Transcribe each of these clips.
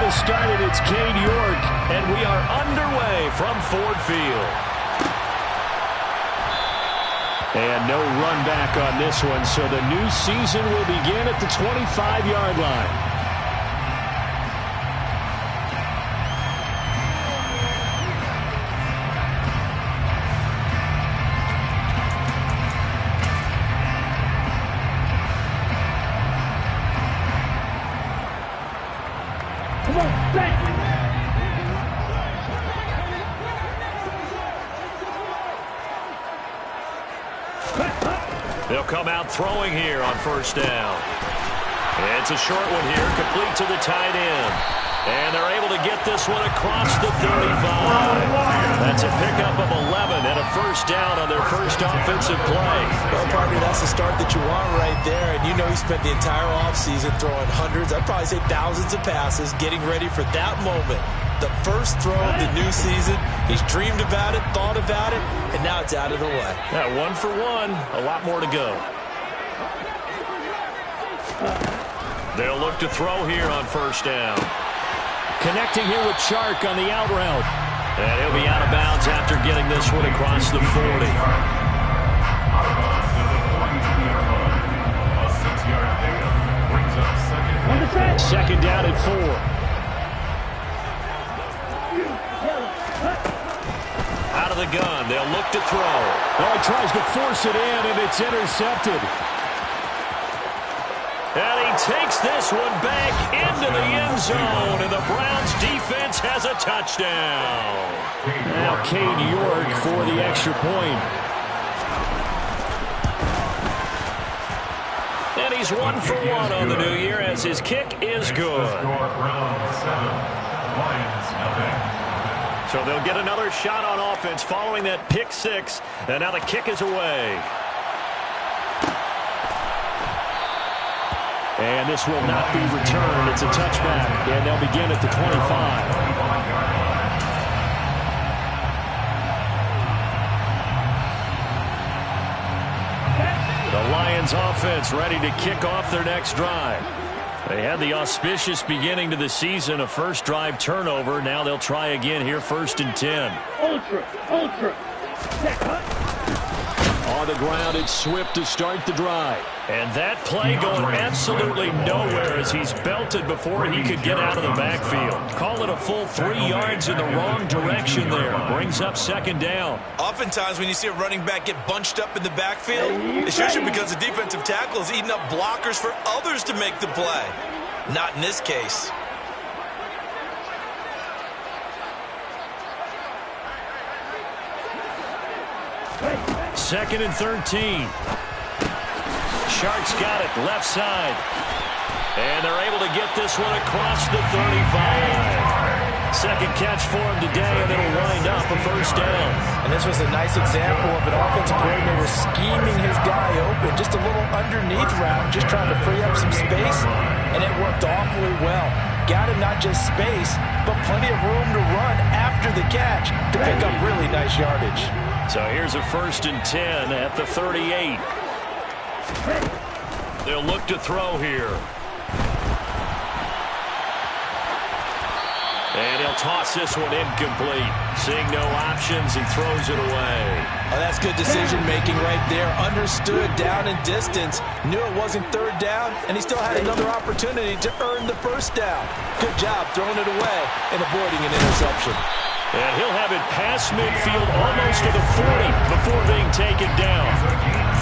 to start it. It's Cade York, and we are underway from Ford Field. And no run back on this one, so the new season will begin at the 25-yard line. They'll come out throwing here on first down. It's a short one here, complete to the tight end. And they're able to get this one across the 35. That's a pickup of 11 and a first down on their first offensive play. Well, partner, that's the start that you want right there. And you know he spent the entire offseason throwing hundreds, I'd probably say thousands of passes, getting ready for that moment. The first throw of the new season. He's dreamed about it, thought about it, and now it's out of the way. Yeah, 1 for 1. A lot more to go. They'll look to throw here on first down. Connecting here with Chark on the out route. And he'll be out of bounds after getting this one across the 40. Second down at 4. Out of the gun, they'll look to throw. Well, he tries to force it in, and it's intercepted. And he takes this one back into the end zone, and the Browns defense has a touchdown. Now Cade York for the extra point. And he's 1 for 1 on the new year as his kick is good. So they'll get another shot on offense following that pick six. And now the kick is away. And this will not be returned. It's a touchback. And they'll begin at the 25. The Lions offense ready to kick off their next drive. They had the auspicious beginning to the season, a first drive turnover. Now they'll try again here, 1st and 10. Ultra. On the ground, it's Swift to start the drive. And that play going absolutely nowhere as he's belted before he could get out of the backfield. Call it a full 3 yards in the wrong direction there. Brings up second down. Oftentimes when you see a running back get bunched up in the backfield, it's usually because the defensive tackle is eating up blockers for others to make the play. Not in this case. Second and 13. Shark's got it left side. And they're able to get this one across the 35. Second catch for him today, and it'll wind up a first down. And this was a nice example of an offensive coordinator scheming his guy open. Just a little underneath route, just trying to free up some space. And it worked awfully well. Got him not just space, but plenty of room to run after the catch to pick up really nice yardage. So here's a 1st and 10 at the 38. They'll look to throw here. And he'll toss this one incomplete. Seeing no options, he throws it away. Oh, that's good decision-making right there. Understood down and distance. Knew it wasn't third down, and he still had another opportunity to earn the first down. Good job throwing it away and avoiding an interception. And he'll have it past midfield almost to the 40 before being taken down.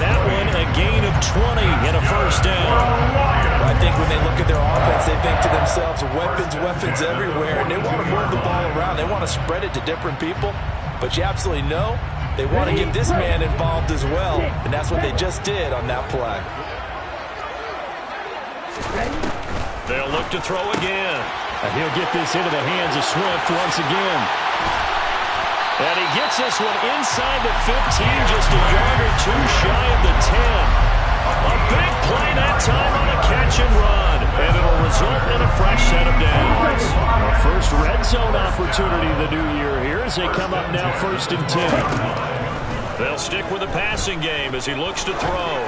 That one a gain of 20 and a first down. I think when they look at their offense, they think to themselves, weapons everywhere, and they want to move the ball around. They want to spread it to different people. But you absolutely know they want to get this man involved as well, and that's what they just did on that play. They'll look to throw again. And he'll get this into the hands of Swift once again. And he gets this one inside the 15, just a yard or two shy of the 10. A big play that time on a catch and run. And it'll result in a fresh set of downs. Our first red zone opportunity of the new year here as they come up now 1st and 10. They'll stick with the passing game as he looks to throw.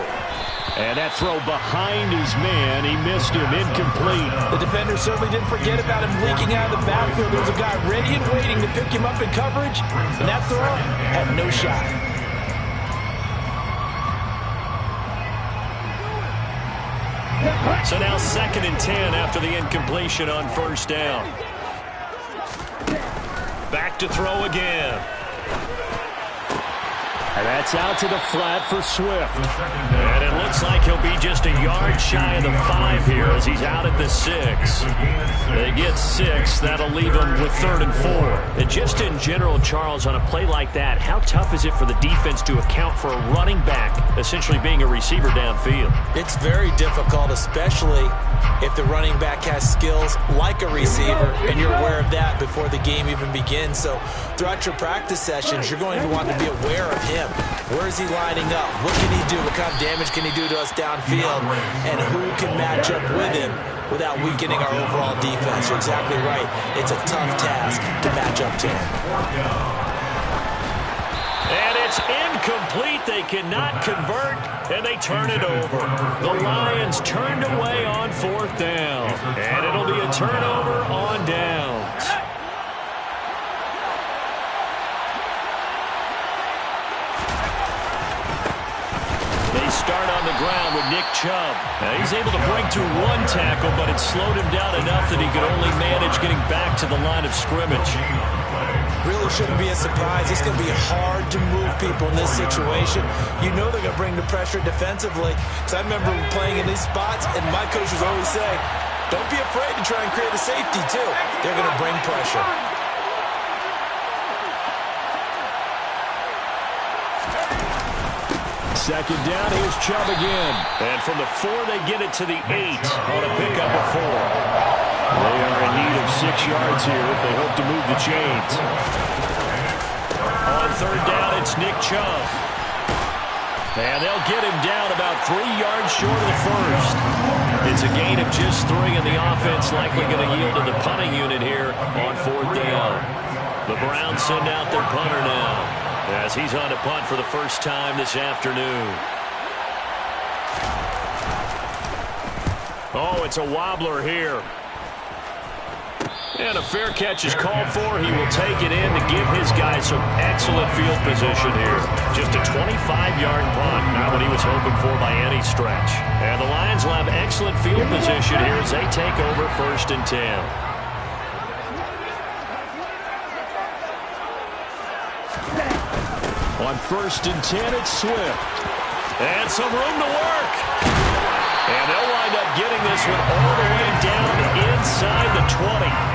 And that throw behind his man, he missed him, incomplete. The defender certainly didn't forget about him leaking out of the backfield. There was a guy ready and waiting to pick him up in coverage, and that throw had no shot. So now 2nd and 10 after the incompletion on first down. Back to throw again. And that's out to the flat for Swift. And it looks like he'll be just a yard shy of the 5 here as he's out at the 6. They get 6. That'll leave them with 3rd and 4. And just in general, Charles, on a play like that, how tough is it for the defense to account for a running back essentially being a receiver downfield? It's very difficult, especially if the running back has skills like a receiver, and you're aware of that before the game even begins. So throughout your practice sessions, you're going to want to be aware of him. Where is he lining up? What can he do? What kind of damage can he do to us downfield? And who can match up with him without weakening our overall defense? You're exactly right. It's a tough task to match up to him. And it's incomplete. They cannot convert, and they turn it over. The Lions turned away on 4th down, and it'll be a turnover on downs. They start on the ground with Nick Chubb. Now he's able to break through 1 tackle, but it slowed him down enough that he could only manage getting back to the line of scrimmage. Really shouldn't be a surprise. It's going to be hard to move people in this situation. You know they're going to bring the pressure defensively. Because I remember playing in these spots, and my coaches always say, don't be afraid to try and create a safety, too. They're going to bring pressure. Second down, here's Chubb again. And from the 4, they get it to the 8 on a pickup of 4. They are in need of 6 yards here if they hope to move the chains. On 3rd down, it's Nick Chubb. And they'll get him down about 3 yards short of the 1st. It's a gain of just 3, and the offense likely going to yield to the punting unit here on 4th down. The Browns send out their punter now, as he's on to punt for the first time this afternoon. Oh, it's a wobbler here. And a fair catch is called for. He will take it in to give his guys some excellent field position here. Just a 25-yard punt, not what he was hoping for by any stretch. And the Lions will have excellent field position here as they take over 1st and 10. On 1st and 10, it's Swift. And some room to work. And they'll wind up getting this one all the way down inside the 20.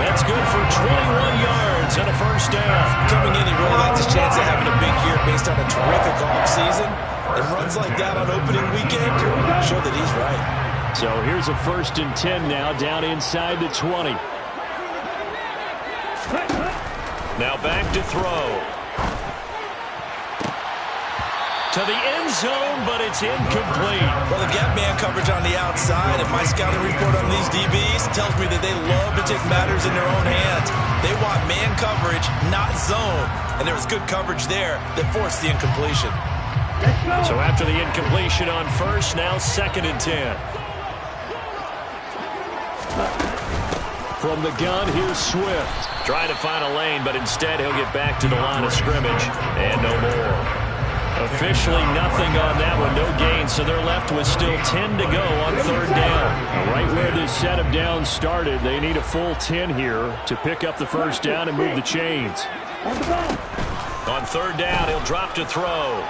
That's good for 21 yards and a 1st down. Coming in, he really likes his chance of having a big year based on a terrific offseason. And runs like that on opening weekend show that he's right. So here's a 1st and 10 now, down inside the 20. Now back to throw. To the end zone, but it's incomplete. Well, they've got man coverage on the outside, and my scouting report on these DBs tells me that they love to take matters in their own hands. They want man coverage, not zone. And there was good coverage there that forced the incompletion. So after the incompletion on 1st, now 2nd and 10. From the gun, here's Swift. Trying to find a lane, but instead he'll get back to the line of scrimmage. And no more. Officially nothing on that one, no gain, so they're left with still 10 to go on 3rd down. Right where this set of downs started, they need a full 10 here to pick up the 1st down and move the chains. On 3rd down, he'll drop to throw.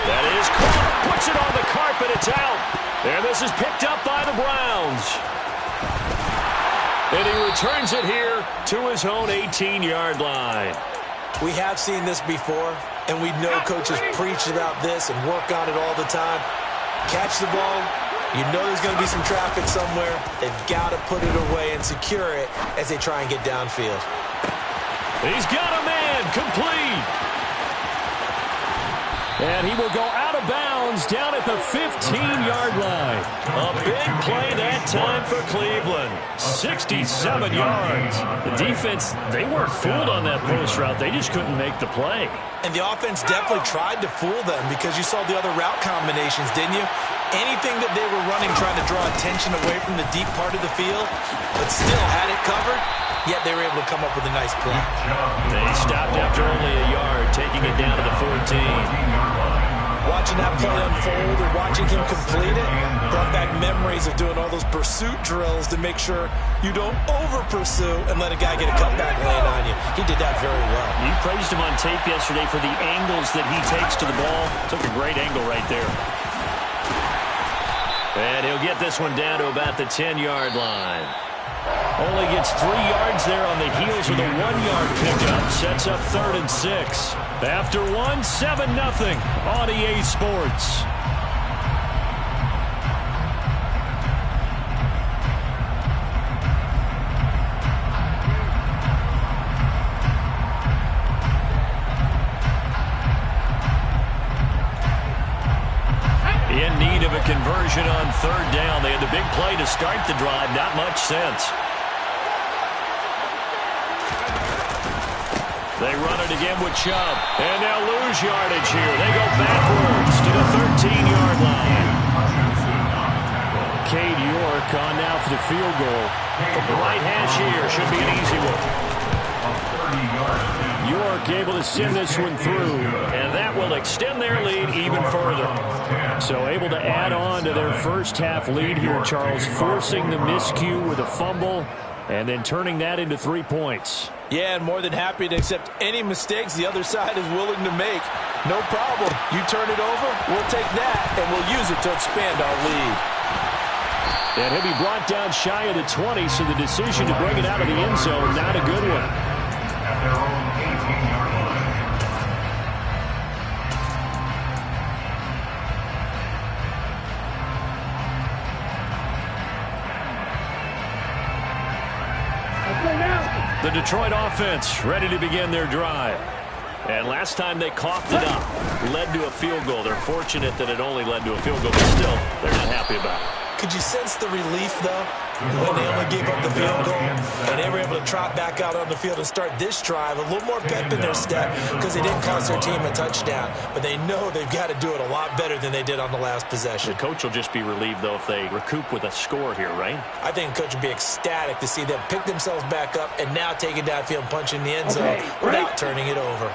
That is caught, puts it on the carpet, it's out. And this is picked up by the Browns. And he returns it here to his own 18-yard line. We have seen this before, and we know coaches preach about this and work on it all the time. Catch the ball. You know there's going to be some traffic somewhere. They've got to put it away and secure it as they try and get downfield. He's got a man, complete. And he will go out of bounds is down at the 15-yard line. A big play that time for Cleveland. 67 yards. The defense, they weren't fooled on that post route. They just couldn't make the play. And the offense definitely tried to fool them because you saw the other route combinations, didn't you? Anything that they were running trying to draw attention away from the deep part of the field, but still had it covered, yet they were able to come up with a nice play. They stopped after only a yard, taking it down to the 14. Watching that play unfold or watching him complete it brought back memories of doing all those pursuit drills to make sure you don't over-pursue and let a guy get a cutback lane on you. He did that very well. You praised him on tape yesterday for the angles that he takes to the ball. Took a great angle right there. And he'll get this one down to about the 10-yard line. Only gets 3 yards there on the heels of the 1-yard pickup. Sets up 3rd and 6. After 1, 7-0 on EA Sports. In need of a conversion on 3rd down. They had the big play to start the drive. Not much sense. They run it again with Chubb. And they'll lose yardage here. They go backwards to the 13-yard line. Cade York on now for the field goal. From the right hash here. Should be an easy one. York able to send this one through. And that will extend their lead even further. So able to add on to their first half lead here, Charles. Forcing the miscue with a fumble. And then turning that into 3 points. Yeah, and more than happy to accept any mistakes the other side is willing to make. No problem. You turn it over, we'll take that, and we'll use it to expand our lead. And he'll be brought down shy of the 20, so the decision to bring it out of the end zone, not a good one. At their own 18-yard line. The Detroit offense ready to begin their drive. And last time they coughed it up, led to a field goal. They're fortunate that it only led to a field goal, but still, they're not happy about it. Could you sense the relief, though, when they only gave up the field goal and they were able to trot back out on the field and start this drive? A little more pep in their step because they didn't cost their team a touchdown. But they know they've got to do it a lot better than they did on the last possession. The coach will just be relieved, though, if they recoup with a score here, right? I think the coach will be ecstatic to see them pick themselves back up and now take it downfield and punch in the end zone without turning it over.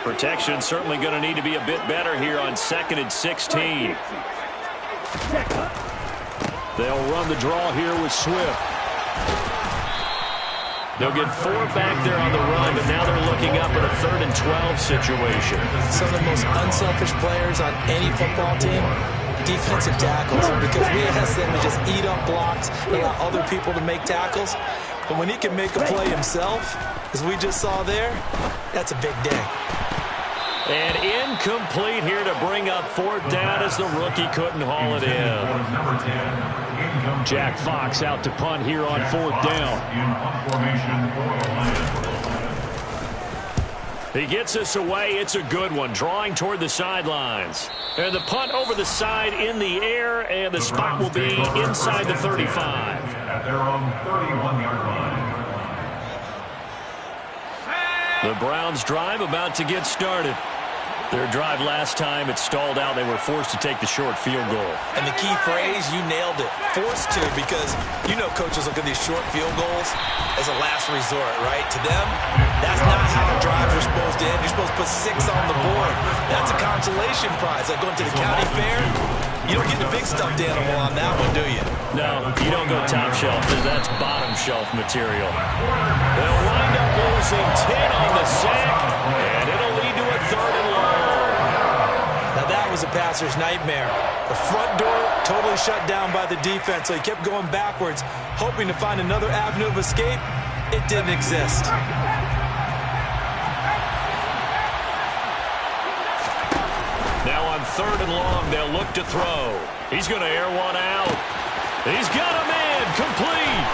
Protection certainly going to need to be a bit better here on 2nd and 16. They'll run the draw here with Swift. They'll get 4 back there on the run, but now they're looking up at a 3rd and 12 situation. Some of the most unselfish players on any football team, defensive tackles, because we ask them to just eat up blocks and allow other people to make tackles. But when he can make a play himself, as we just saw there, that's a big day. And incomplete here to bring up 4th down as the rookie couldn't haul it in. Jack Fox out to punt here on 4th down. He gets us away. It's a good one, drawing toward the sidelines. And the punt over the side in the air, and the spot will be inside the 35. At their own 31-yard line. The Browns drive about to get started. Their drive last time, it stalled out. They were forced to take the short field goal. And the key phrase, you nailed it. Forced to, because you know coaches look at these short field goals as a last resort, right? To them, that's not how drives are supposed to end. You're supposed to put 6 on the board. That's a consolation prize. Like going to the county fair, you don't get the big stuffed animal on that one, do you? No, you don't go top shelf. That's bottom shelf material. They'll wind up losing 10 on the sack, and it'll lead to a 3rd and long. Now that was a passer's nightmare. The front door totally shut down by the defense, so he kept going backwards, hoping to find another avenue of escape. It didn't exist. Now on 3rd and long, they'll look to throw. He's going to air one out. He's got a man complete.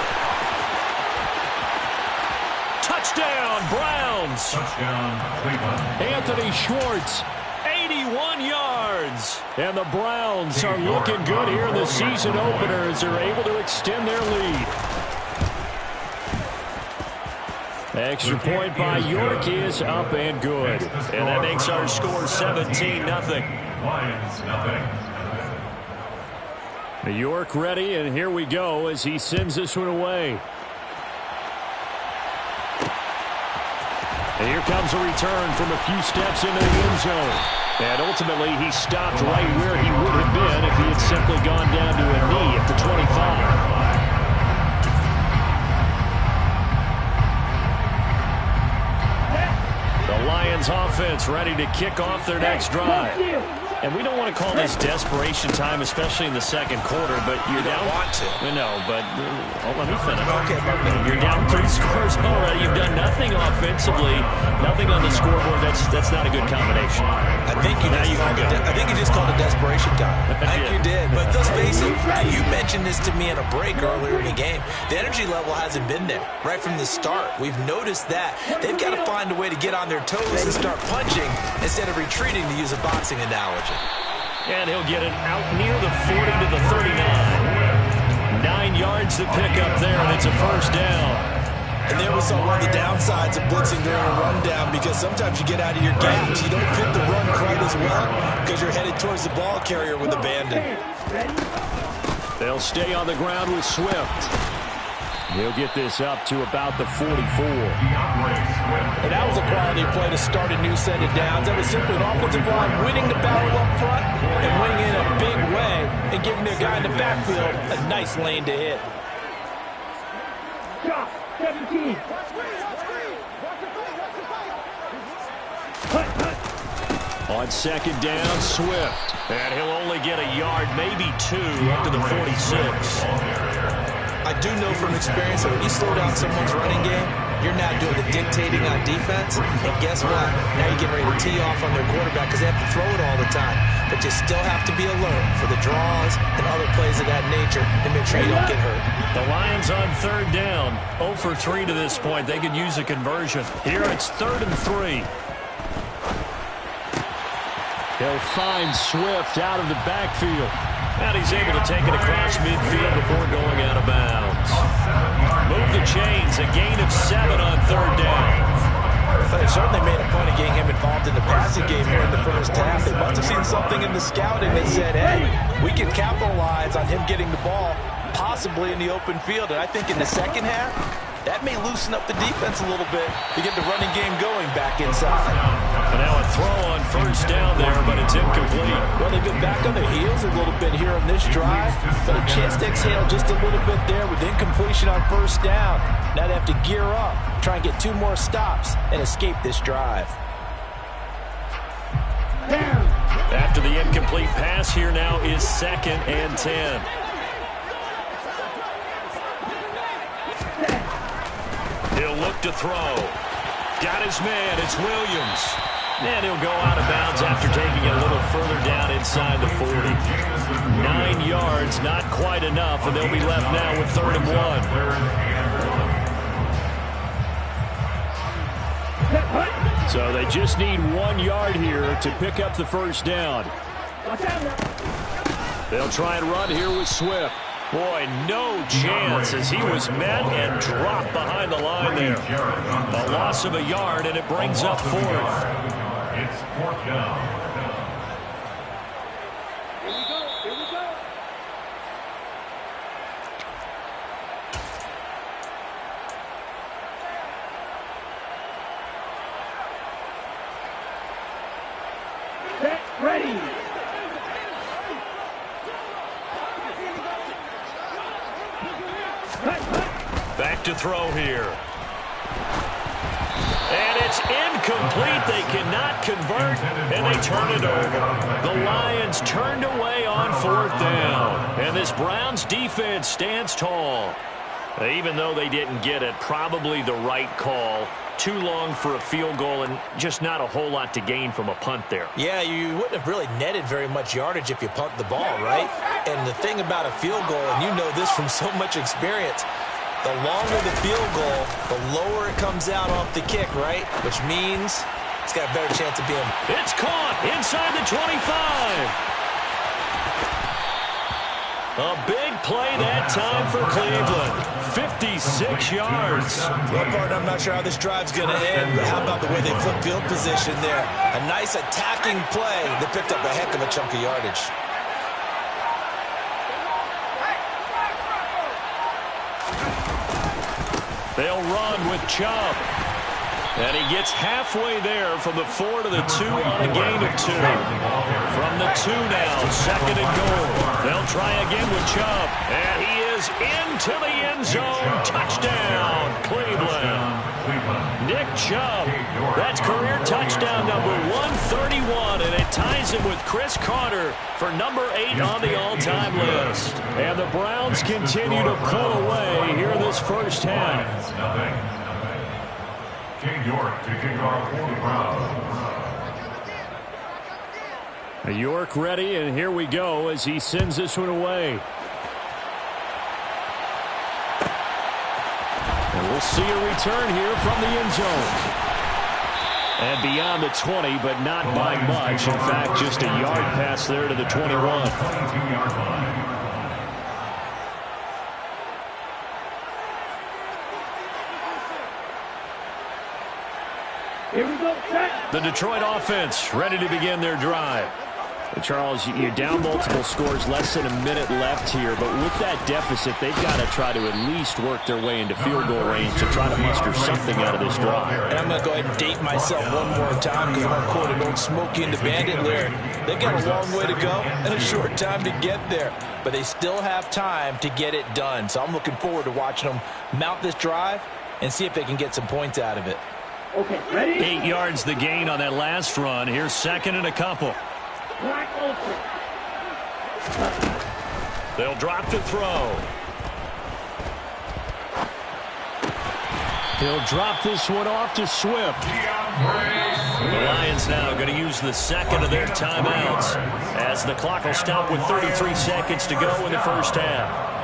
Touchdown, Browns. Touchdown, Cleveland. Anthony Schwartz, 81 yards. yards. And the Browns are looking good here in the season opener as they're able to extend their lead. Extra point by York is up and good. And that makes our score 17-0. Lions, nothing. York ready, and here we go as he sends this one away. And here comes a return from a few steps into the end zone. And ultimately, he stopped right where he would have been if he had simply gone down to a knee at the 25. The Lions offense ready to kick off their next drive. And we don't want to call this desperation time, especially in the second quarter, but you're down. Want to. No, but let me finish. Okay, You're down 3 scores already. You've done nothing offensively, nothing on the scoreboard. That's not a good combination. I think you just called it desperation time. I think you did. But let's face it, you mentioned this to me in a break earlier in the game. The energy level hasn't been there right from the start. We've noticed that. They've got to find a way to get on their toes and start punching instead of retreating, to use a boxing analogy. And he'll get it out near the 40 to the 39. 9 yards to pick up there, and it's a first down. And there was one of the downsides of blitzing during a rundown, because sometimes you get out of your gaps. You don't fit the run quite as well because you're headed towards the ball carrier with abandon. They'll stay on the ground with Swift. He'll get this up to about the 44. And that was a quality play to start a new set of downs. That was simply an offensive line winning the battle up front and winning in a big way and giving their guy in the backfield a nice lane to hit. 17. On second down, Swift. And he'll only get a yard, maybe 2, up to the 46. I do know from experience that when you slow down someone's running game, you're now doing the dictating on defense. And guess what? Now you're getting ready to tee off on their quarterback because they have to throw it all the time. But you still have to be alert for the draws and other plays of that nature and make sure you don't get hurt. The Lions on third down. 0 for 3 to this point. They could use a conversion. Here it's 3rd and 3. He'll find Swift out of the backfield. And he's able to take it across midfield before going out of bounds. Move the chains. A gain of 7 on third down. They certainly made a point of getting him involved in the passing game here in the first half. They must have seen something in the scouting that said, hey, we can capitalize on him getting the ball, possibly in the open field. And I think in the second half, that may loosen up the defense a little bit to get the running game going back inside. And now a throw on first down there, but it's incomplete. Well, they've been back on their heels a little bit here on this drive, but a chance to exhale just a little bit there with incompletion on first down. Now they have to gear up, try and get 2 more stops, and escape this drive. After the incomplete pass, here now is 2nd and 10. He'll look to throw. Got his man. It's Williams. And he'll go out of bounds after taking it a little further down inside the 40. 9 yards, not quite enough, and they'll be left now with 3rd and 1. So they just need 1 yard here to pick up the first down. They'll try and run here with Swift. Boy, no chance as he was met and dropped behind the line there. A loss of a yard, and it brings up 4th. It's 4th down. Here we go. Set, ready. Back to throw here. And it's incomplete. They cannot convert, and they turn it over. The Lions turned away on 4th down. And this Browns defense stands tall. Even though they didn't get it, probably the right call. Too long for a field goal and just not a whole lot to gain from a punt there. Yeah, you wouldn't have really netted very much yardage if you punt the ball, right? And the thing about a field goal, and you know this from so much experience, the longer the field goal, the lower it comes out off the kick, right? Which means He's got a better chance of being. It's caught inside the 25. A big play that time for Cleveland. 56 yards. Well, partner, I'm not sure how this drive's going to end, but how about the way they flip field position there? A nice attacking play that picked up a heck of a chunk of yardage. They'll run with Chubb. And he gets halfway there from the 4 to the 2 on a gain of 2. From the 2 now, 2nd and goal. They'll try again with Chubb. And he is into the end zone. Touchdown, Cleveland. Nick Chubb. That's career touchdown number 131. And it ties him with Chris Carter for number 8 on the all-time list. And the Browns continue to pull away here in this first half. King York to kick off for the Browns. York ready, and here we go as he sends this one away. And we'll see a return here from the end zone. And beyond the 20, but not by much. In fact, just a yard pass there to the 21. 22-yard line. Here we go, set. The Detroit offense ready to begin their drive. And Charles, you're down multiple scores, less than a minute left here. But with that deficit, they've got to try to at least work their way into field goal range to try to muster something out of this drive. And I'm going to go ahead and date myself one more time because I'm going to quote an old Smokey and the Bandit lyric. They've got a long way to go and a short time to get there. But they still have time to get it done. So I'm looking forward to watching them mount this drive and see if they can get some points out of it. Okay, ready? 8 yards the gain on that last run. Here's 2nd and a couple. Black open. They'll drop to throw. He'll drop this one off to Swift. The Lions now going to use the 2nd of their timeouts as the clock will stop with 33 seconds to go in the first half.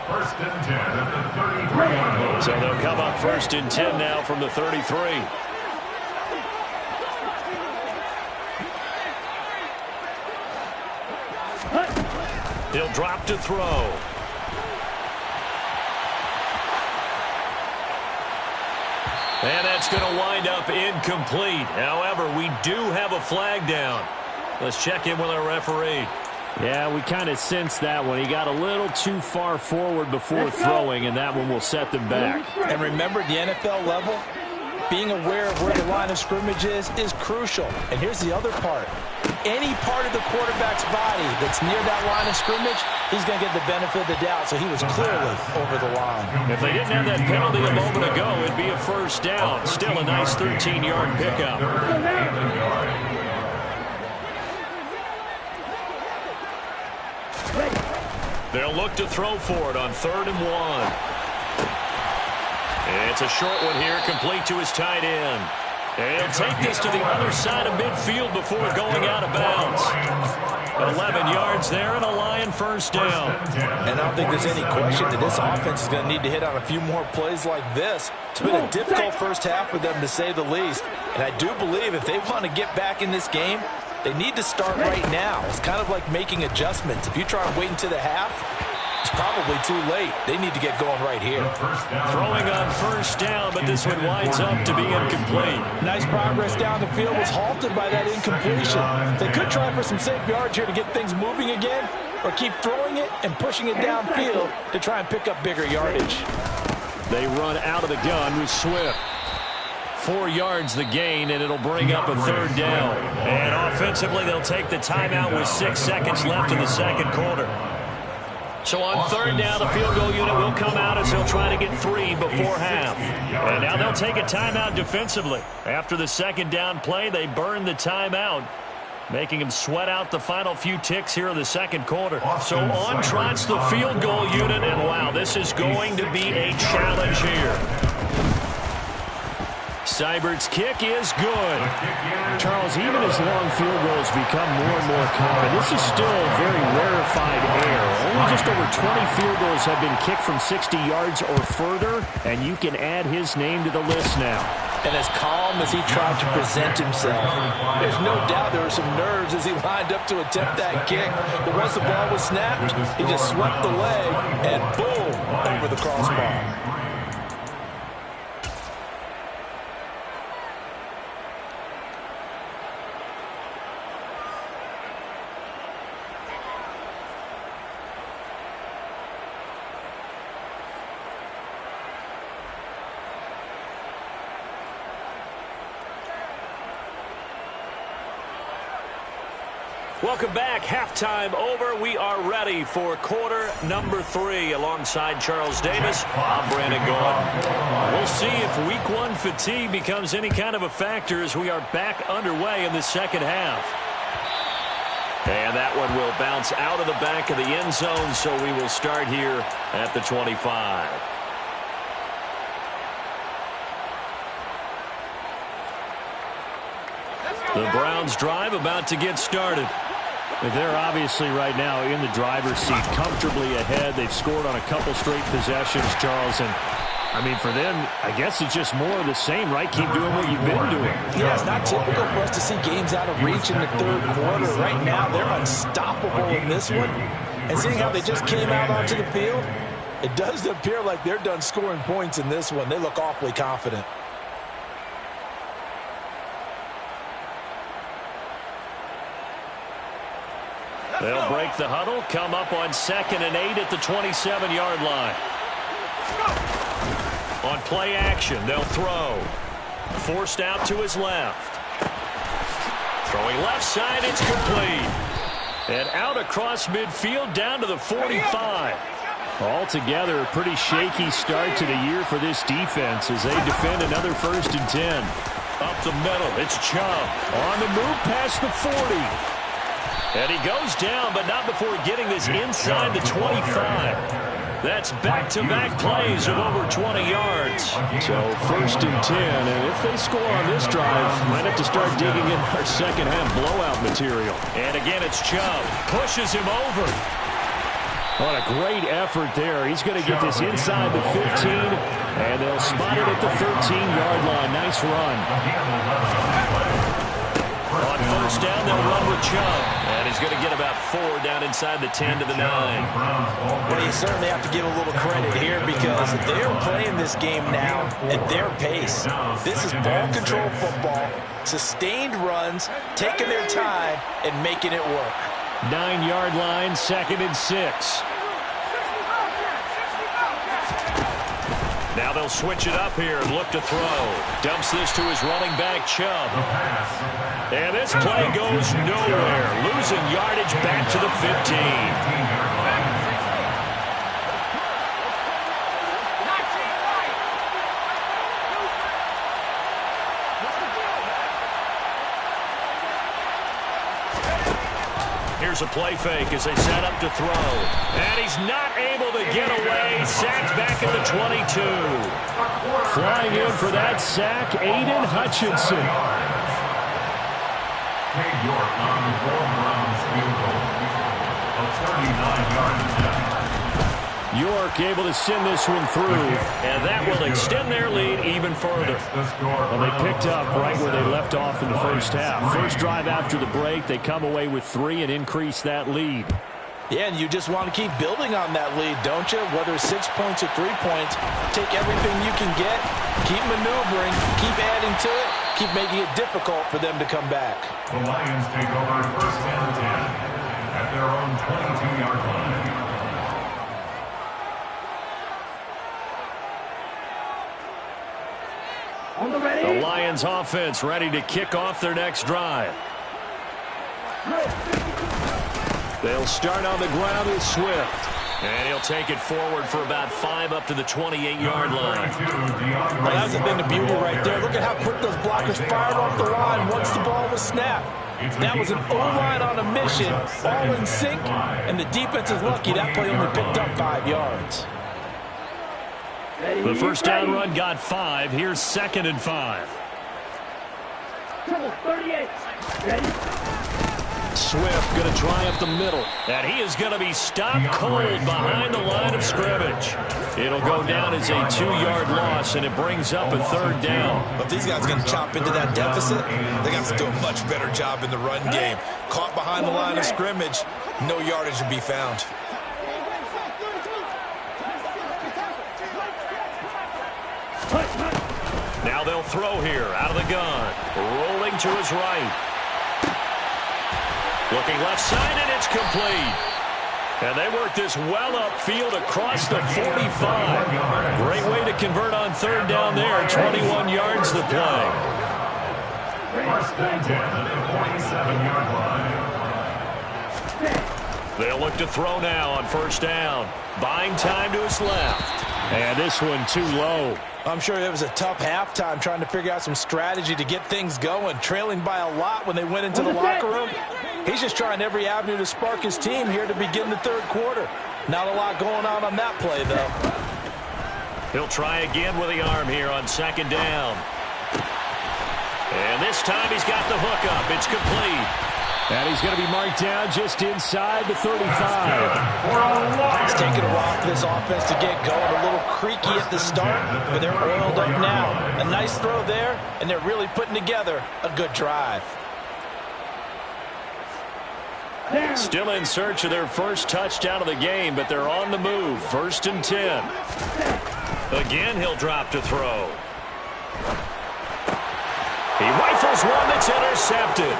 1st and 10 at the 33-yard line. So they'll come up 1st and 10 now from the 33. He'll drop to throw. And that's going to wind up incomplete. However, we do have a flag down. Let's check in with our referee. Yeah, we kind of sensed that one. He got a little too far forward before throwing, and that one will set them back. And remember, the NFL level, being aware of where the line of scrimmage is crucial. And here's the other part. Any part of the quarterback's body that's near that line of scrimmage, he's going to get the benefit of the doubt. So he was clearly over the line. If they didn't have that penalty a moment ago, it'd be a first down. Still a nice 13-yard pickup. They'll look to throw for it on 3rd and 1. It's a short one here, complete to his tight end. And he'll take this to the other side of midfield before going out of bounds. 11 yards there and a Lion first down. And I don't think there's any question that this offense is going to need to hit on a few more plays like this. It's been a difficult first half for them, to say the least. And I do believe if they want to get back in this game, they need to start right now. It's kind of like making adjustments. If you try and wait until the half, it's probably too late. They need to get going right here. Throwing on first down, but this one winds up to be incomplete. Nice progress down the field was halted by that incompletion. They could try for some safe yards here to get things moving again, or keep throwing it and pushing it downfield to try and pick up bigger yardage. They run out of the gun with Swift. 4 yards the gain, and it'll bring up a 3rd down. And offensively, they'll take the timeout with 6 seconds left in the second quarter. So on 3rd down, the field goal unit will come out as they'll try to get 3 before half. And now they'll take a timeout defensively. After the 2nd down play, they burn the timeout, making them sweat out the final few ticks here in the second quarter. So on trots the field goal unit, and wow, this is going to be a challenge here. Seibert's kick is good. Charles, even as long field goals become more and more common, this is still very rarefied air. Only just over 20 field goals have been kicked from 60 yards or further, and you can add his name to the list now. and as calm as he tried to present himself. There's no doubt there were some nerves as he lined up to attempt that kick. But once the ball was snapped, he just swept the leg and boom, over the crossbar. Welcome back. Halftime over. We are ready for quarter number 3. Alongside Charles Davis, I'm Brandon Gaudin. We'll see if week 1 fatigue becomes any kind of a factor as we are back underway in the second half. And that one will bounce out of the back of the end zone, so we will start here at the 25. The Browns drive about to get started. They're obviously right now in the driver's seat, comfortably ahead. They've scored on a couple straight possessions, Charles. And, I mean, for them, I guess it's just more of the same, right? Keep doing what you've been doing. Yeah, it's not typical for us to see games out of reach in the third quarter. Right now, they're unstoppable in this one. And seeing how they just came out onto the field, it does appear like they're done scoring points in this one. They look awfully confident. They'll break the huddle, come up on 2nd and 8 at the 27-yard line. On play action, they'll throw. Forced out to his left. Throwing left side, it's complete. And out across midfield down to the 45. Altogether, a pretty shaky start to the year for this defense as they defend another 1st and 10. Up the middle, it's Chubb. On the move past the 40. And he goes down, but not before getting this inside the 25. That's back-to-back plays of over 20 yards. So 1st and 10, and if they score on this drive, might have to start digging in our second-half blowout material. And again, it's Chubb. Pushes him over. What a great effort there. He's going to get this inside the 15, and they'll spot it at the 13-yard line. Nice run. On 1st down, they'll run with Chubb. And he's going to get about 4 down inside the 10 to the 9. Well, you certainly have to give a little credit here because they're playing this game now at their pace. This is ball control football, sustained runs, taking their time, and making it work. 9-yard line, 2nd and 6. Now they'll switch it up here and look to throw. Dumps this to his running back, Chubb. And this play goes nowhere. Losing yardage back to the 15. Here's a play fake as they set up to throw. And he's not able to get away. Sacked back at the 22. Flying in for that sack, Aiden Hutchinson. Cade York on the Browns field goal of 39 yards. York able to send this one through, and that will extend their lead even further. Well, they picked up right where they left off in the first half. First drive after the break, they come away with 3 and increase that lead. Yeah, and you just want to keep building on that lead, don't you? Whether it's 6 points or 3 points, take everything you can get, keep maneuvering, keep adding to it, keep making it difficult for them to come back. The Lions take over 1st and 10 at their own 22-yard line. The Lions offense ready to kick off their next drive. They'll start on the ground with Swift. And he'll take it forward for about 5 up to the 28-yard line. Well, that's the thing, the beauty right there. Look at how quick those blockers fired off the line once the ball was snapped. That was an O-line on a mission, all in sync, and the defense is lucky that play only picked up 5 yards. The first down run got 5. Here's 2nd and 5. 38. Ready? Swift going to try up the middle. And he is going to be stopped cold behind the line of scrimmage. It'll go down as a 2-yard loss, and it brings up a 3rd down. But if these guys are going to chop into that deficit, they got to do a much better job in the run game. Caught behind the line of scrimmage, no yardage to be found. Now they'll throw here out of the gun. Rolling to his right. Looking left side, and it's complete. And they work this well upfield across the 45. Great way to convert on 3rd down there. 21 yards to play. First and 10 at the 47-yard line. They'll look to throw now on 1st down. Buying time to his left. And this one too low. I'm sure it was a tough halftime trying to figure out some strategy to get things going, trailing by a lot when they went into the locker room. He's just trying every avenue to spark his team here to begin the 3rd quarter. Not a lot going on that play, though. He'll try again with the arm here on 2nd down. And this time he's got the hook up. It's complete. And he's going to be marked down just inside the 35. It's taken a while for this offense to get going. A little creaky at the start, but they're oiled up now. A nice throw there, and they're really putting together a good drive. Still in search of their first touchdown of the game, but they're on the move. 1st and 10. Again, he'll drop to throw. He rifles one that's intercepted.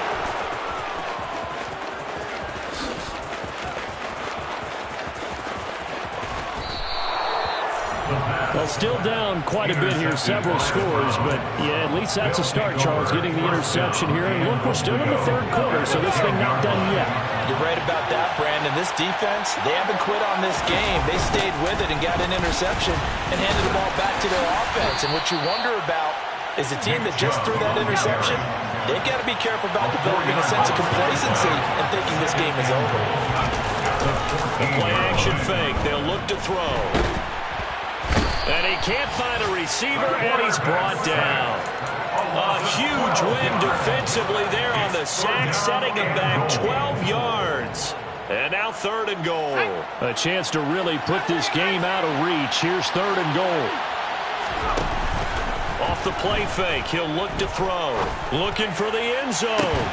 Well, still down quite a bit here, several scores, but yeah, at least that's a start, Charles, getting the interception here. And look, we're still in the 3rd quarter, so this thing not done yet. You're right about that, Brandon. This defense, they haven't quit on this game. They stayed with it and got an interception and handed the ball back to their offense. And what you wonder about is the team that just threw that interception, they've got to be careful about developing a sense of complacency and thinking this game is over. The play action fake. They'll look to throw. And he can't find a receiver, and he's brought down. A huge win defensively there on the sack, setting him back 12 yards. And now 3rd and goal. A chance to really put this game out of reach. Here's 3rd and goal. Off the play fake, he'll look to throw. Looking for the end zone.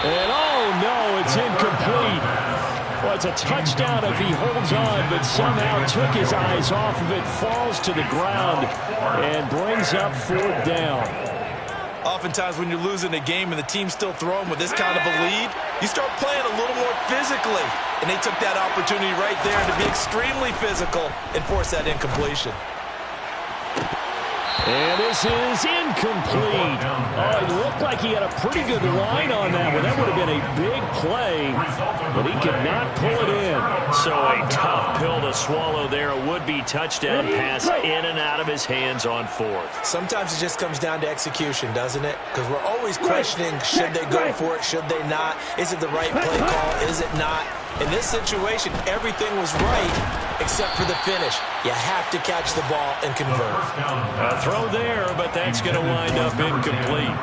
And oh no, it's incomplete. Well, it's a touchdown if he holds on, but somehow took his eyes off of it, falls to the ground, and brings up 4th down. Oftentimes when you're losing a game and the team's still throwing with this kind of a lead, you start playing a little more physically. And they took that opportunity right there to be extremely physical and force that incompletion. And this is incomplete. Oh, it looked like he had a pretty good line on that one. That would have been a big play, but he could not pull it in. So a tough pill to swallow there. A would-be touchdown pass in and out of his hands on 4th. Sometimes it just comes down to execution, doesn't it? Because we're always questioning, should they go for it, should they not? Is it the right play call, is it not? In this situation, everything was right except for the finish. You have to catch the ball and convert. A throw there, but that's going to wind up incomplete.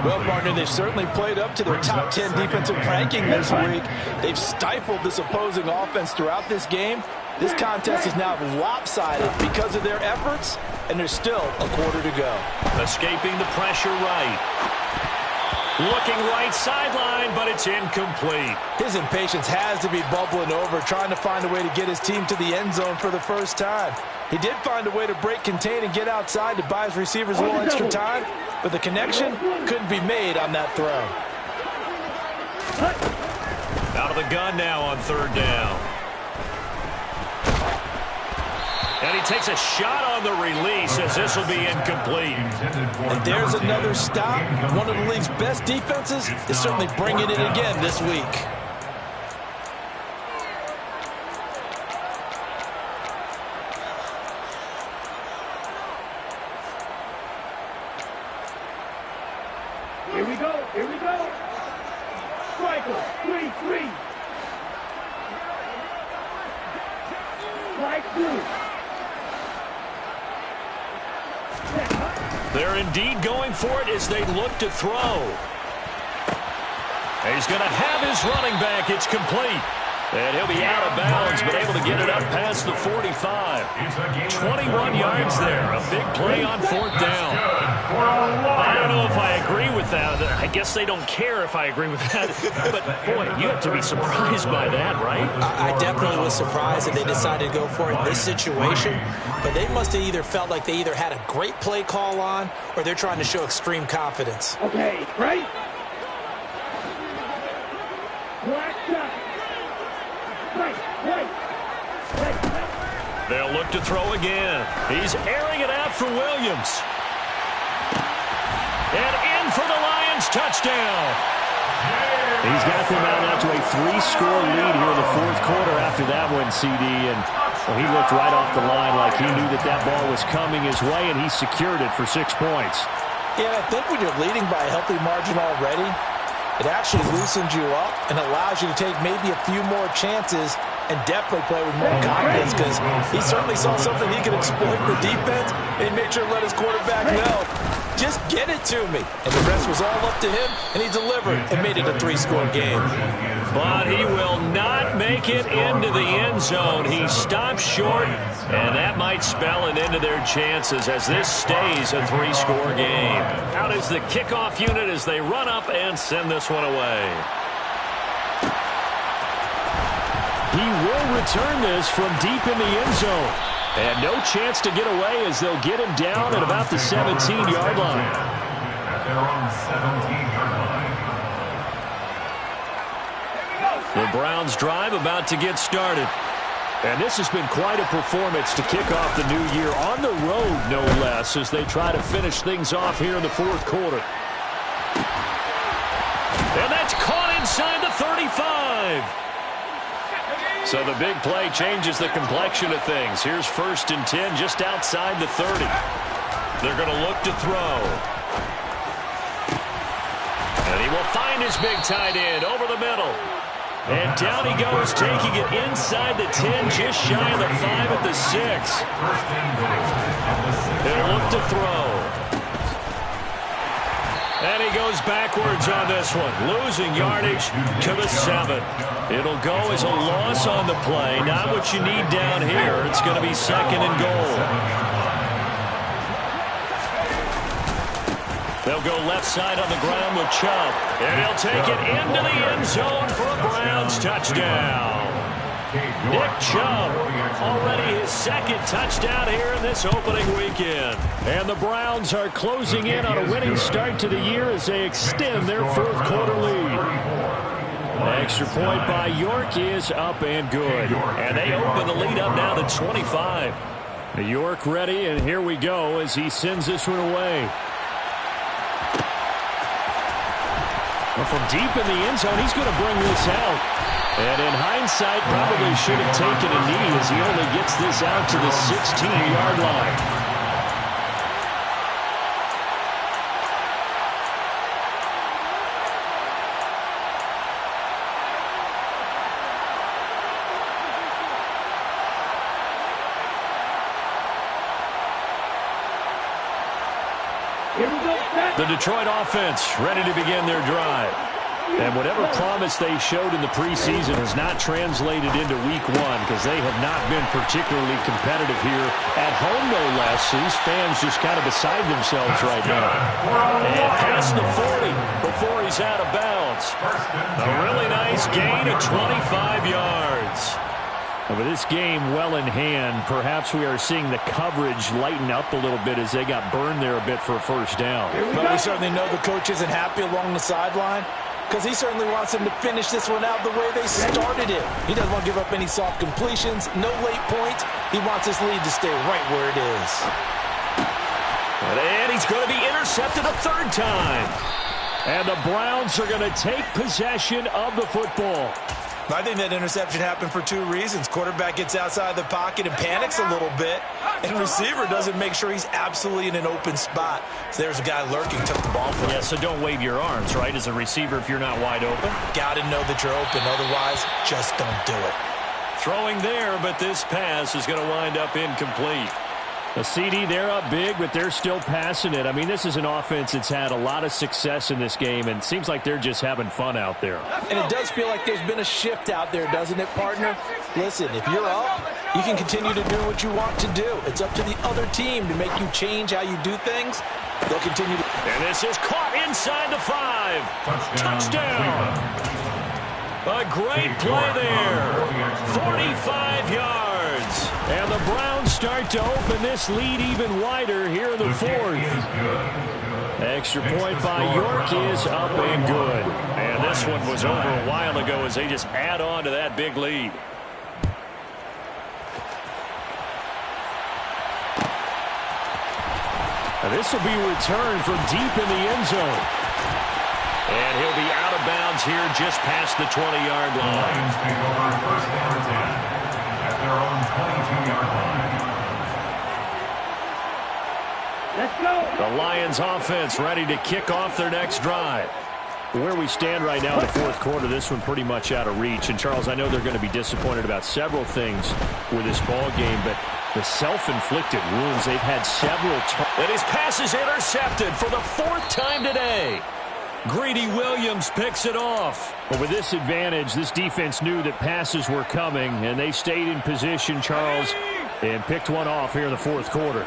Well, partner, they've certainly played up to their top 10 defensive ranking this week. They've stifled this opposing offense throughout this game. This contest is now lopsided because of their efforts, and there's still a quarter to go. Escaping the pressure right. Looking right sideline, but it's incomplete. His impatience has to be bubbling over, trying to find a way to get his team to the end zone for the first time. He did find a way to break, contain, and get outside to buy his receivers a little extra time, but the connection couldn't be made on that throw. Out of the gun now on 3rd down. And he takes a shot on the release as this will be incomplete. And there's another stop. One of the league's best defenses is certainly bringing it again this week. Here we go. Here we go. Striker, 3-3. Strike 2. They're indeed going for it as they look to throw. He's going to have his running back. It's complete. And he'll be out of bounds, but able to get it up past the 45. 21 yards there. A big play on fourth down. I don't know if I agree with that. I guess they don't care if I agree with that. But, boy, you have to be surprised by that, right? I definitely was surprised that they decided to go for it in this situation. But they must have either felt like they either had a great play call on or they're trying to show extreme confidence. Okay, right? Black shot. They'll look to throw again. He's airing it out for Williams. And in for the Lions, touchdown. He's got them out to a 3-score lead here in the fourth quarter after that one, CD. And he looked right off the line like he knew that ball was coming his way, and he secured it for 6 points. Yeah, I think when you're leading by a healthy margin already, it actually loosens you up and allows you to take maybe a few more chances and definitely play with more confidence because he certainly saw something he could exploit the defense and make sure to let his quarterback know, just get it to me. And the rest was all up to him, and he delivered and made it a 3-score game. But he will not make it into the end zone. He stops short, and that might spell an end to their chances as this stays a 3-score game. Out is the kickoff unit as they run up and send this one away. He will return this from deep in the end zone. And no chance to get away as they'll get him down at about the 17-yard line. At their own 17-yard line. The Browns drive about to get started. And this has been quite a performance to kick off the new year on the road, no less, as they try to finish things off here in the fourth quarter. And that's caught inside the 35. So the big play changes the complexion of things. Here's 1st and 10 just outside the 30. They're going to look to throw. And he will find his big tight end over the middle. And down he goes, taking it inside the 10, just shy of the 5 at the 6. They'll look to throw. And he goes backwards on this one, losing yardage to the 7. It'll go as a loss on the play. Not what you need down here. It's going to be 2nd and goal. They'll go left side on the ground with Chubb. And he'll take it into the end zone for a Browns touchdown. Nick Chubb, already his 2nd touchdown here in this opening weekend. And the Browns are closing in on a winning start to the year as they extend their fourth quarter lead. Extra point by York is up and good. And they open the lead up now to 25. York ready, and here we go as he sends this one away. Well, from deep in the end zone, he's going to bring this out. And in hindsight, probably should have taken a knee as he only gets this out to the 16-yard line. The Detroit offense ready to begin their drive. And whatever promise they showed in the preseason has not translated into week 1 because they have not been particularly competitive here at home, no less. So these fans just kind of beside themselves right now. And past the 40 before he's out of bounds. A really nice gain of 25 yards. With this game well in hand, perhaps we are seeing the coverage lighten up a little bit as they got burned there a bit for a first down. But we certainly know the coach isn't happy along the sideline because he certainly wants them to finish this one out the way they started it. He doesn't want to give up any soft completions, no late points. He wants this lead to stay right where it is. And he's going to be intercepted a 3rd time. And the Browns are going to take possession of the football. I think that interception happened for 2 reasons. Quarterback gets outside the pocket and panics a little bit, and receiver doesn't make sure he's absolutely in an open spot. So there's a guy lurking, took the ball from him. Yeah, so don't wave your arms, right, as a receiver if you're not wide open. Got to know that you're open. Otherwise, just don't do it. Throwing there, but this pass is going to wind up incomplete. A CD, they're up big, but they're still passing it. I mean, this is an offense that's had a lot of success in this game, and it seems like they're just having fun out there. And it does feel like there's been a shift out there, doesn't it, partner? Listen, if you're up, you can continue to do what you want to do. It's up to the other team to make you change how you do things. They'll continue to... And this is caught inside the 5. Touchdown. A great play there. 45 yards. And the Browns start to open this lead even wider here in the 4th. Extra point by York is up and good. And this one was over a while ago as they just add on to that big lead. And this will be returned from deep in the end zone. And he'll be out of bounds here just past the 20-yard line. Lions take over first down and 10 at their own 22-yard line. Let's go. The Lions offense ready to kick off their next drive. Where we stand right now in the 4th quarter, this one pretty much out of reach. And, Charles, I know they're going to be disappointed about several things with this ball game, but the self-inflicted wounds, they've had several times. And his pass is intercepted for the 4th time today. Greedy Williams picks it off. But with this advantage, this defense knew that passes were coming, and they stayed in position, Charles, and picked one off here in the 4th quarter.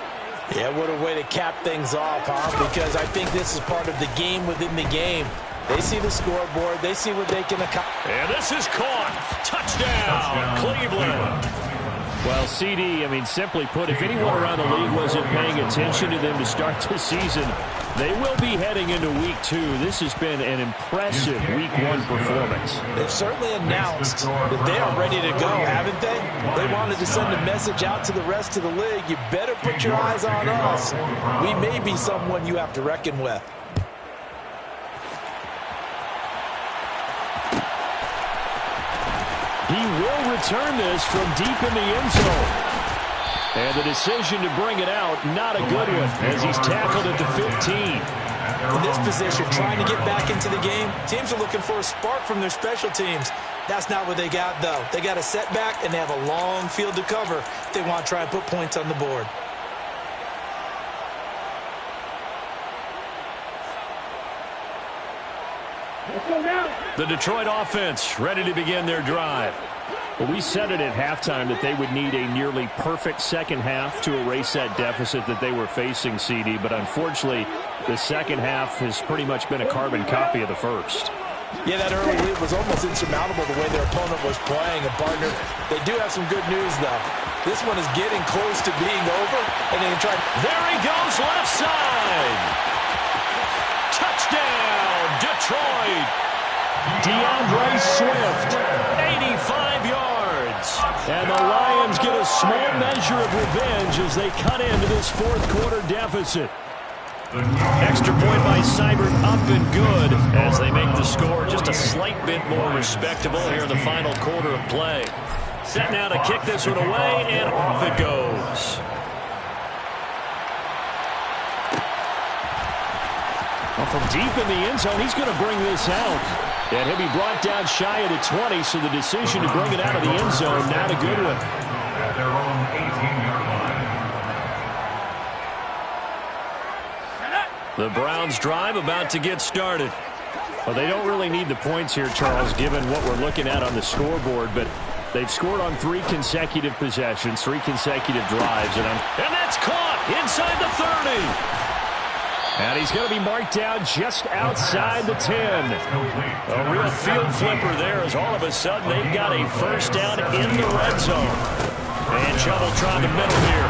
Yeah, what a way to cap things off, huh? Because I think this is part of the game within the game. They see the scoreboard. They see what they can accomplish. And this is caught. Touchdown, Cleveland. Well, CD, I mean, simply put, if anyone around the league wasn't paying attention to them to start the season, they will be heading into Week 2. This has been an impressive Week 1 performance. They've certainly announced that they are ready to go, haven't they? They wanted to send a message out to the rest of the league. You better put your eyes on us. We may be someone you have to reckon with. He will return this from deep in the end zone. And the decision to bring it out, not a good one, as he's tackled at the 15. In this position, trying to get back into the game, teams are looking for a spark from their special teams. That's not what they got, though. They got a setback, and they have a long field to cover if they want to try and put points on the board. Let's go now. The Detroit offense ready to begin their drive. Well, we said it at halftime that they would need a nearly perfect second half to erase that deficit that they were facing, CD. But unfortunately, the second half has pretty much been a carbon copy of the first. Yeah, that early lead was almost insurmountable the way their opponent was playing. And, partner, they do have some good news, though. This one is getting close to being over, and they can try. There he goes, left side. Touchdown, Detroit. DeAndre Swift, 85 yards. And the Lions get a small measure of revenge as they cut into this 4th quarter deficit. Extra point by Seibert, up and good as they make the score just a slight bit more respectable here in the final quarter of play. Set now to kick this one away, and off it goes. Well, from deep in the end zone, he's going to bring this out. And he'll be brought down shy of the 20, so the decision to bring it out of the end zone, not a good one. At their own 18-yard line. The Browns drive about to get started. Well, they don't really need the points here, Charles, given what we're looking at on the scoreboard, but they've scored on 3 consecutive possessions, 3 consecutive drives, and that's caught inside the 30. And he's going to be marked down just outside the 10. A real field flipper there as all of a sudden they've got a first down in the red zone. And Chubb will try the middle here.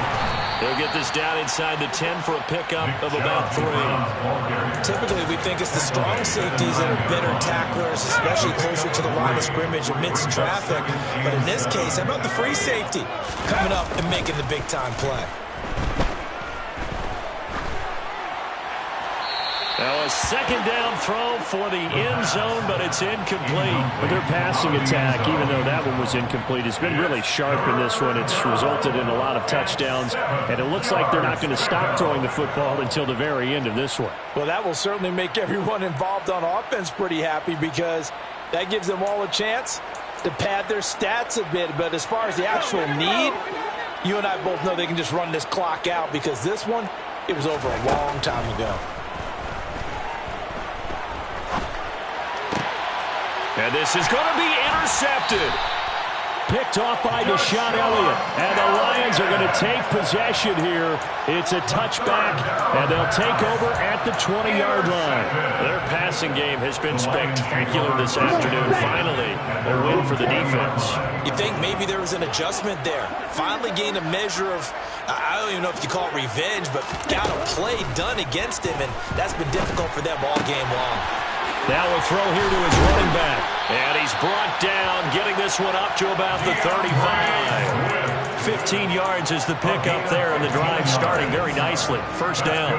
They'll get this down inside the 10 for a pickup of about 3. Typically, we think it's the strong safeties that are better tacklers, especially closer to the line of scrimmage amidst traffic. But in this case, how about the free safety coming up and making the big-time play? Now a second down throw for the end zone, but it's incomplete. But their passing attack, even though that one was incomplete, has been really sharp in this one. It's resulted in a lot of touchdowns, and it looks like they're not going to stop throwing the football until the very end of this one. Well, that will certainly make everyone involved on offense pretty happy because that gives them all a chance to pad their stats a bit. But as far as the actual need, You and I both know they can just run this clock out because this one, it was over a long time ago. And this is going to be intercepted. Picked off by Deshaun Elliott. And the Lions are going to take possession here. It's a touchback, and they'll take over at the 20-yard line. Their passing game has been spectacular this afternoon. Finally, a win for the defense. You think maybe there was an adjustment there. Finally gained a measure of, I don't even know if you call it revenge, but got a play done against him, and that's been difficult for them all game long. Now a throw here to his running back. And he's brought down, getting this one up to about the 35. 15 yards is the pickup there, and the drive starting very nicely. First down.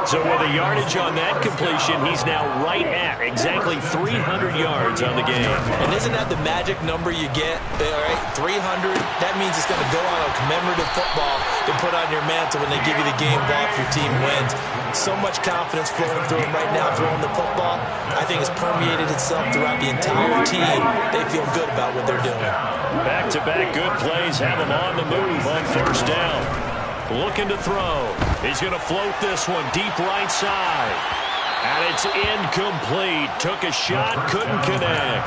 So with a yardage on that completion, he's now right at exactly 300 yards on the game. And isn't that the magic number you get? All right, 300, that means it's going to go on a commemorative football to put on your mantle when they give you the game ball if your team wins. So much confidence flowing through him right now throwing the football. I think it's permeated itself throughout the entire team. They feel good about what they're doing. Back-to-back good plays have him on the move on first down. Looking to throw. He's going to float this one deep right side. And it's incomplete. Took a shot, couldn't connect.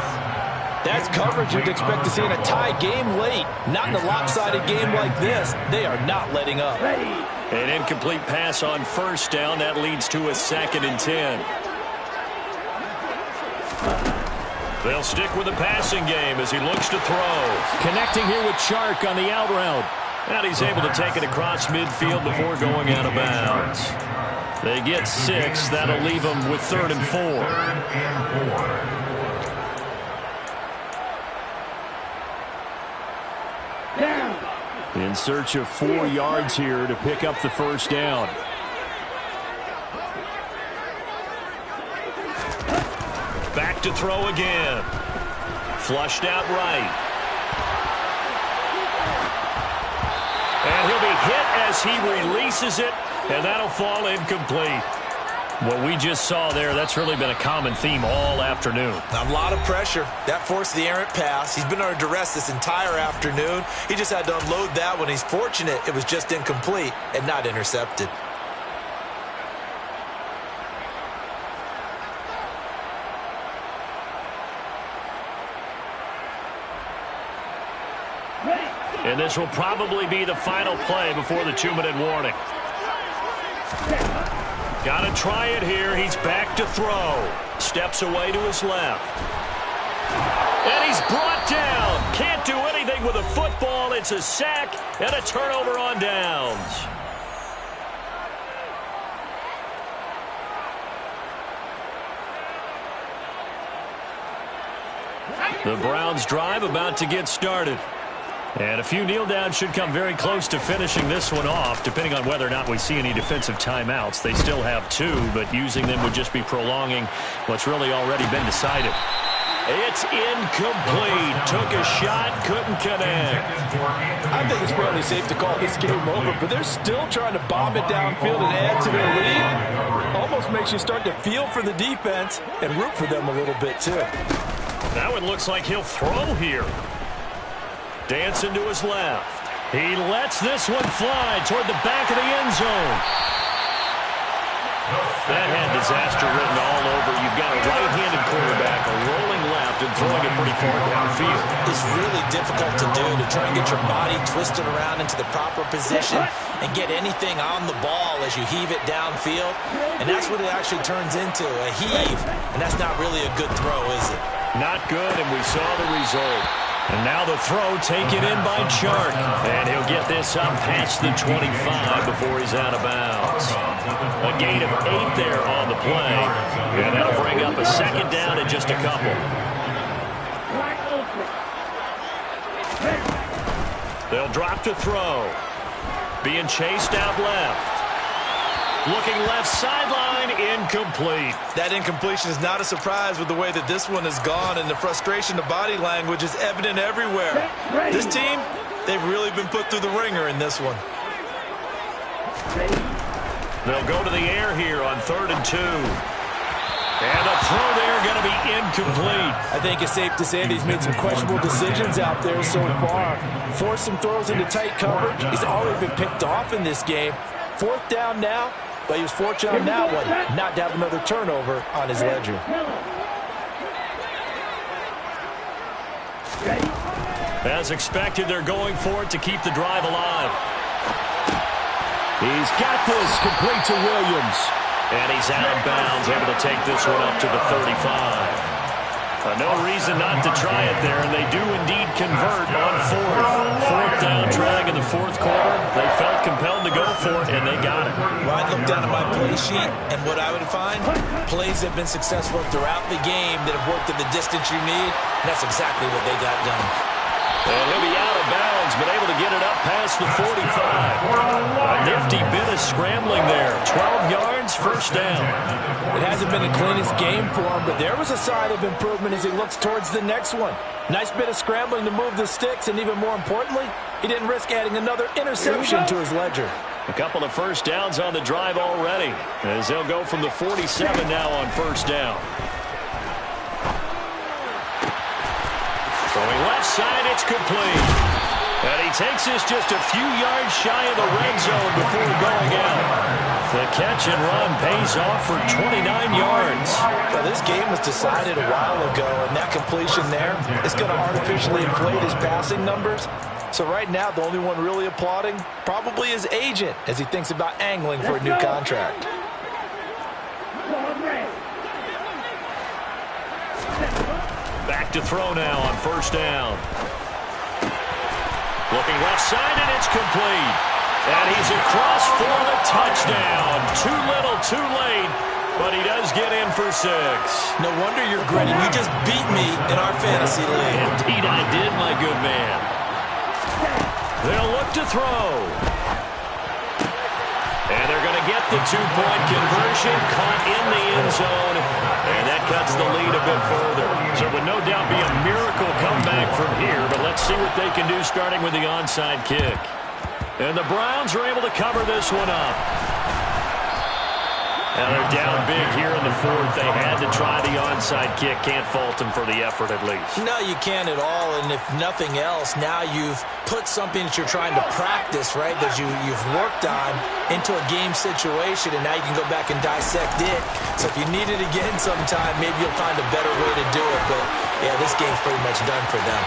That's coverage you'd expect to see in a tie game late. Not in a lopsided game like this. They are not letting up. An incomplete pass on first down. That leads to a 2nd and 10. They'll stick with the passing game as he looks to throw. Connecting here with Chark on the out route. And he's able to take it across midfield before going out of bounds. They get 6. That'll leave them with 3rd and 4. In search of 4 yards here to pick up the first down. Back to throw again. Flushed out right. And he'll be hit as he releases it, and that'll fall incomplete. What we just saw there, that's really been a common theme all afternoon. A lot of pressure. That forced the errant pass. He's been under duress this entire afternoon. He just had to unload that one. He's fortunate it was just incomplete and not intercepted. And this will probably be the final play before the 2-minute warning. Got to try it here. He's back to throw. Steps away to his left. And he's brought down. Can't do anything with a football. It's a sack and a turnover on downs. The Browns drive about to get started. And a few kneel downs should come very close to finishing this one off, depending on whether or not we see any defensive timeouts. They still have 2, but using them would just be prolonging what's really already been decided. It's incomplete. Took a shot, couldn't connect. I think it's fairly safe to call this game over, but they're still trying to bomb it downfield and add to their lead. Almost makes you start to feel for the defense and root for them a little bit, too. That one looks like he'll throw here. Dancing to his left. He lets this one fly toward the back of the end zone. That had disaster written all over. You've got a right-handed quarterback, a rolling left, and throwing it pretty far downfield. It's really difficult to do, to try and get your body twisted around into the proper position and get anything on the ball as you heave it downfield. And that's what it actually turns into, a heave. And that's not really a good throw, is it? Not good, and we saw the result. And now the throw taken in by Chark. And he'll get this up past the 25 before he's out of bounds. A gain of 8 there on the play. And that'll bring up a 2nd down in just a couple. They'll drop to throw. Being chased out left. Looking left sideline, incomplete. That incompletion is not a surprise with the way that this one has gone, and the frustration, the body language is evident everywhere. This team, they've really been put through the ringer in this one. They'll go to the air here on 3rd and 2. And the throw there going to be incomplete. I think it's safe to say that he's made some questionable decisions out there so far. Forced some throws into tight coverage. He's already been picked off in this game. 4th down now, but he was fortunate on that one not to have another turnover on his ledger. As expected, they're going for it to keep the drive alive. He's got this, complete to Williams. And he's out of bounds, able to take this one up to the 35. No reason not to try it there, and they do indeed convert on 4th down drag in the 4th quarter. They felt compelled to go for it, and they got it. Well, I'd look down at my play sheet, and what I would find, plays have been successful throughout the game that have worked at the distance you need, and that's exactly what they got done. And he'll be out of bounds, but able to get it up past the 45. A nifty bit of scrambling there. 12 yards, 1st down. It hasn't been the cleanest game for him, but there was a sign of improvement as he looks towards the next one. Nice bit of scrambling to move the sticks, and even more importantly, he didn't risk adding another interception to his ledger. A couple of 1st downs on the drive already, as they'll go from the 47 now on 1st down. Throwing left side, it's complete. And he takes this just a few yards shy of the red zone before going out. The catch and run pays off for 29 yards. Well, this game was decided a while ago, and that completion there is going to artificially inflate his passing numbers. So right now, the only one really applauding probably his agent as he thinks about angling for a new contract. Back to throw now on 1st down. Looking left side, and it's complete. And he's across for the touchdown. Too little, too late, but he does get in for 6. No wonder you're grinning. You just beat me in our fantasy league. Indeed I did, my good man. They'll look to throw. And they're going to get the 2-point conversion, caught in the end zone, and that cuts the lead a bit further. So it would no doubt be a miracle comeback from here, but let's see what they can do starting with the onside kick. And the Browns are able to cover this one up. Now they're down big here in the 4th. They had to try the onside kick. Can't fault them for the effort at least. No, you can't at all. And if nothing else, now you've put something that you're trying to practice, right, that you've worked on into a game situation, and now you can go back and dissect it. So if you need it again sometime, maybe you'll find a better way to do it. But, yeah, this game's pretty much done for them.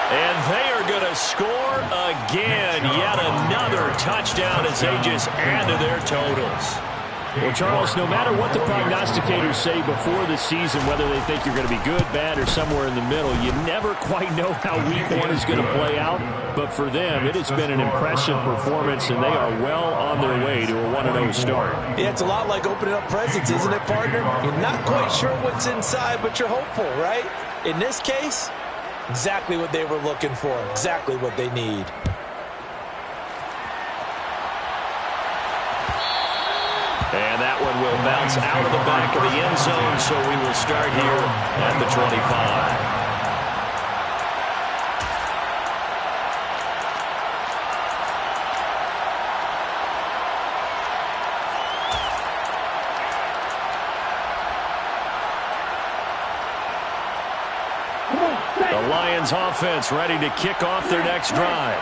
And they are going to score again. Yet another touchdown as they just add to their totals. Well, Charles, no matter what the prognosticators say before the season, whether they think you're going to be good, bad, or somewhere in the middle, you never quite know how week 1 is going to play out. But for them, it has been an impressive performance, and they are well on their way to a 1-0 start. Yeah, it's a lot like opening up presents, isn't it, partner? You're not quite sure what's inside, but you're hopeful, right? In this case, exactly what they were looking for, exactly what they need. And that one will bounce out of the back of the end zone, so we will start here at the 25. The Lions offense ready to kick off their next drive.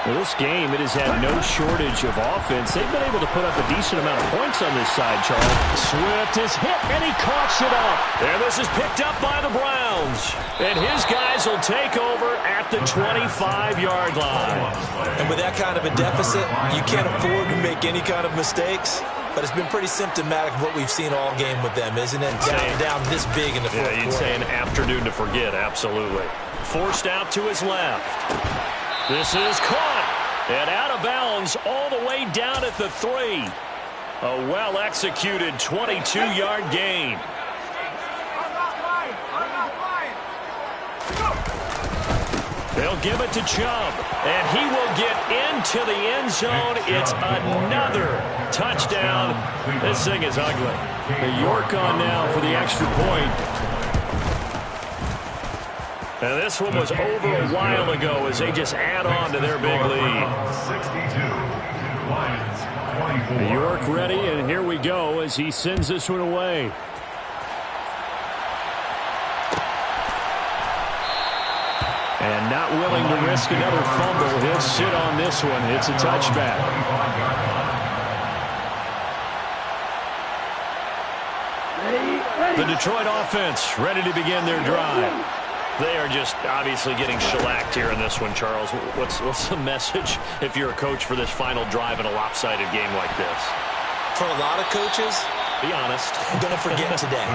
Well, this game, it has had no shortage of offense. They've been able to put up a decent amount of points on this side, Charles. Swift is hit, and he coughs it up. And this is picked up by the Browns. And his guys will take over at the 25-yard line. And with that kind of a deficit, you can't afford to make any kind of mistakes. But it's been pretty symptomatic of what we've seen all game with them, isn't it? Down this big in the fourth quarter. Yeah, you'd say an afternoon to forget, absolutely. Forced out to his left. This is caught and out of bounds all the way down at the 3. A well-executed 22-yard gain. They'll give it to Chubb, and he will get into the end zone. It's another touchdown. This thing is ugly. York on now for the extra point. And this one was over a while ago as they just add on to their big lead. 62, Lions York ready, and here we go as he sends this one away. And not willing to risk another fumble. He'll sit on this one. It's a touchback. The Detroit offense ready to begin their drive. They are just obviously getting shellacked here in this one, Charles. What's the message if you're a coach for this final drive in a lopsided game like this? For a lot of coaches, be honest. Don't forget today.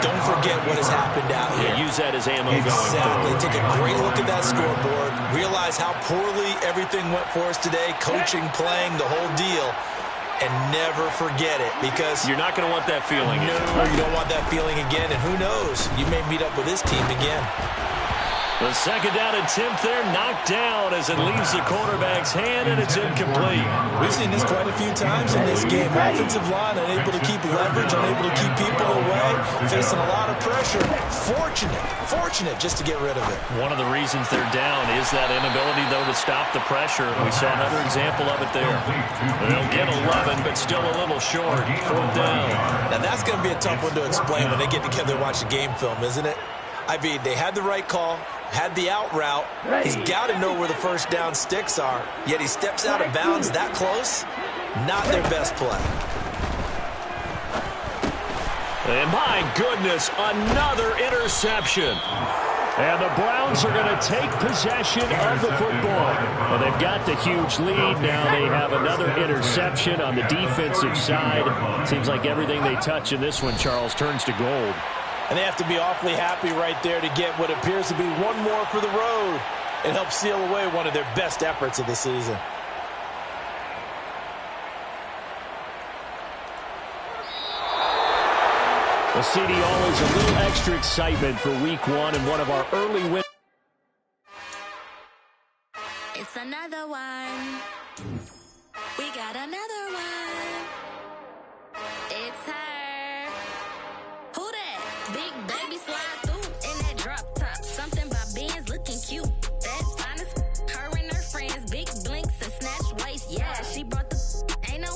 Don't forget what has happened out here. Yeah, use that as ammo going Exactly. forward. Take a great look at that scoreboard. Realize how poorly everything went for us today. Coaching, playing, the whole deal. And never forget it, because you're not going to want that feeling again. No, you don't want that feeling again, and who knows? You may meet up with this team again. The second down attempt there knocked down as it leaves the quarterback's hand, and it's incomplete. We've seen this quite a few times in this game. Offensive line unable to keep leverage, unable to keep people away, facing a lot of pressure. Fortunate just to get rid of it. One of the reasons they're down is that inability, though, to stop the pressure. We saw another example of it there. They'll get 11, but still a little short. Fourth down. Now, that's going to be a tough one to explain when they get together and watch the game film, isn't it? I mean, they had the right call, had the out route. He's got to know where the first down sticks are, yet he steps out of bounds that close. Not their best play. And my goodness, another interception. And the Browns are going to take possession of the football. Well, they've got the huge lead. Now they have another interception on the defensive side. Seems like everything they touch in this one, Charles, turns to gold. And they have to be awfully happy right there to get what appears to be one more for the road and help seal away one of their best efforts of the season. Well, CD, always a little extra excitement for week one and one of our early wins. It's another one. We got another one. It's her. Who that? Big baby slide.